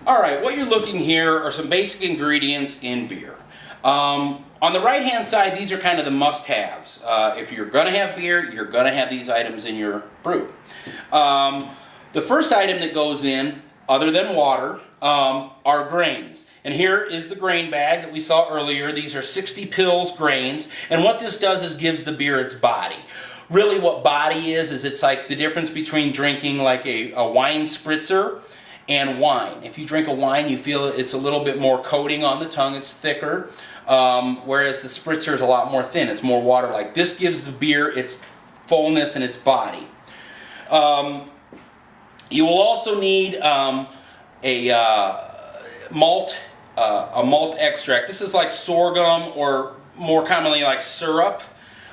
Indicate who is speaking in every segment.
Speaker 1: Alright, what you're looking here are some basic ingredients in beer. On the right hand side, these are kind of the must-haves. If you're going to have beer, you're going to have these items in your brew. The first item that goes in, other than water, are grains. And here is the grain bag that we saw earlier. These are 60 pills grains, and what this does is gives the beer its body. Really what body is it's like the difference between drinking like a wine spritzer and wine. If you drink a wine, you feel it's a little bit more coating on the tongue, it's thicker, whereas the spritzer is a lot more thin, it's more water-like. This gives the beer its fullness and its body. You will also need a malt extract. This is like sorghum or more commonly like syrup.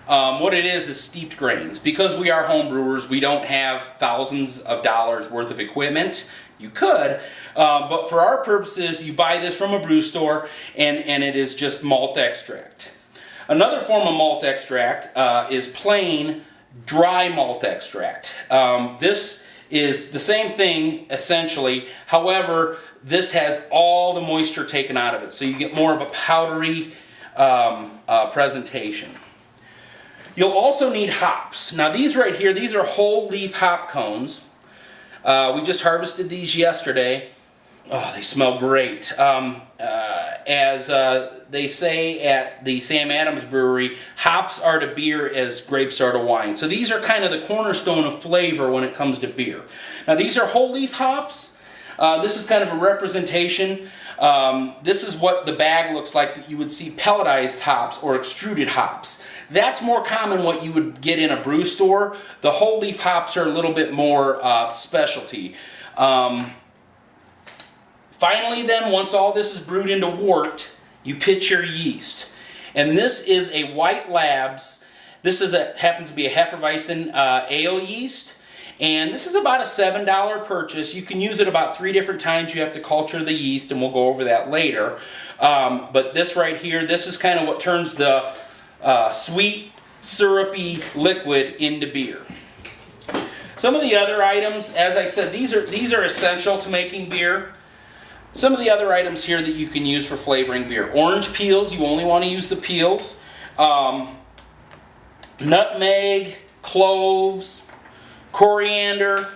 Speaker 1: What it is steeped grains. Because we are home brewers, we don't have thousands of dollars worth of equipment. You could, but for our purposes, you buy this from a brew store and it is just malt extract. Another form of malt extract is plain dry malt extract. This is the same thing essentially, however, this has all the moisture taken out of it, so you get more of a powdery presentation. You'll also need hops. Now these right here, these are whole leaf hop cones. We just harvested these yesterday. Oh, they smell great. As they say at the Sam Adams Brewery, hops are to beer as grapes are to wine. So these are kind of the cornerstone of flavor when it comes to beer. Now these are whole leaf hops. This is kind of a representation. This is what the bag looks like that you would see pelletized hops or extruded hops. That's more common what you would get in a brew store. The whole leaf hops are a little bit more specialty. Finally then, once all this is brewed into wort, you pitch your yeast. And this is a White Labs. This is happens to be a Hefeweizen ale yeast. And this is about a $7 purchase. You can use it about 3 different times. You have to culture the yeast, and we'll go over that later. But this right here, this is kind of what turns the sweet, syrupy liquid into beer. Some of the other items, as I said, these are essential to making beer. Some of the other items here that you can use for flavoring beer. Orange peels, you only want to use the peels. Nutmeg, cloves, coriander.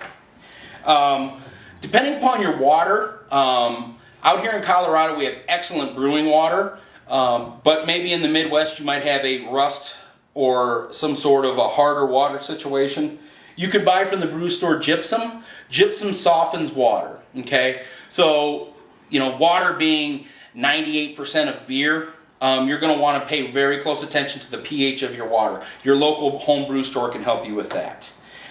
Speaker 1: Depending upon your water, out here in Colorado we have excellent brewing water, but maybe in the Midwest you might have a rust or some sort of a harder water situation. You could buy from the brew store gypsum. Gypsum softens water, okay? So, you know, water being 98% of beer, you're going to want to pay very close attention to the pH of your water. Your local home brew store can help you with that.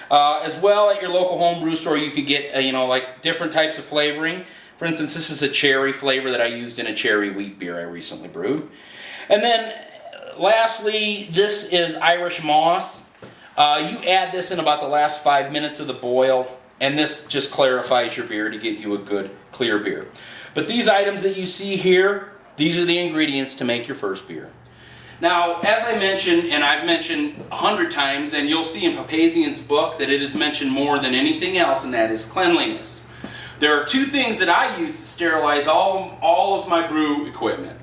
Speaker 1: As well, at your local home brew store, you could get, you know, like different types of flavoring. For instance, this is a cherry flavor that I used in a cherry wheat beer I recently brewed. And then, lastly, this is Irish moss. You add this in about the last 5 minutes of the boil, and this just clarifies your beer to get you a good, clear beer. But these items that you see here, these are the ingredients to make your first beer. Now, as I mentioned, and I've mentioned 100 times, and you'll see in Papazian's book that it is mentioned more than anything else, and that is cleanliness. There are 2 things that I use to sterilize all of my brew equipment.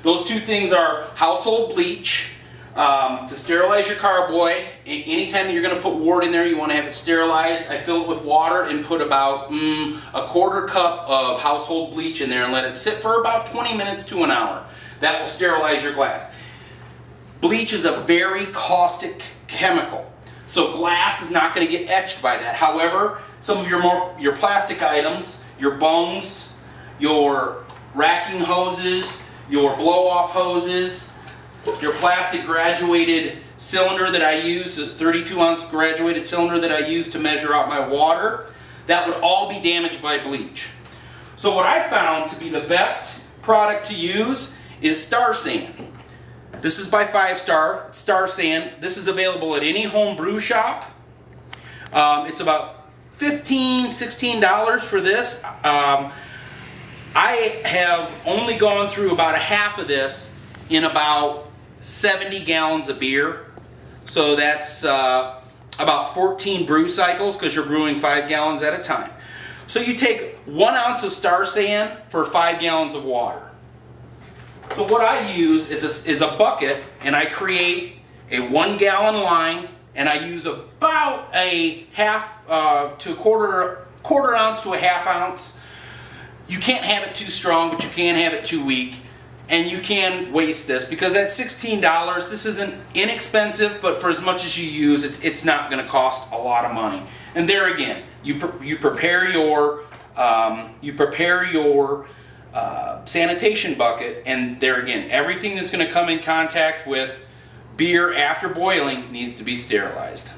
Speaker 1: Those 2 things are household bleach, to sterilize your carboy. Anytime that you're going to put wort in there, you want to have it sterilized. I fill it with water and put about a quarter cup of household bleach in there and let it sit for about 20 minutes to an hour. That will sterilize your glass. Bleach is a very caustic chemical, so glass is not going to get etched by that. However, some of your plastic items, your bungs, your racking hoses, your blow-off hoses, your plastic graduated cylinder that I use, a 32-ounce graduated cylinder that I use to measure out my water, that would all be damaged by bleach. So what I found to be the best product to use is Star San. This is by 5 Star San. This is available at any home brew shop. It's about $15, $16 for this. I have only gone through about a half of this in about 70 gallons of beer. So that's about 14 brew cycles because you're brewing 5 gallons at a time. So you take 1 ounce of Star San for 5 gallons of water. So what I use is a bucket, and I create a 1 gallon line, and I use about a half to a quarter ounce to a half ounce. You can't have it too strong, but you can have it too weak. And you can waste this because at $16, this isn't inexpensive, but for as much as you use, it's not going to cost a lot of money. And there again, you prepare your sanitation bucket, and there again, everything that's going to come in contact with beer after boiling needs to be sterilized.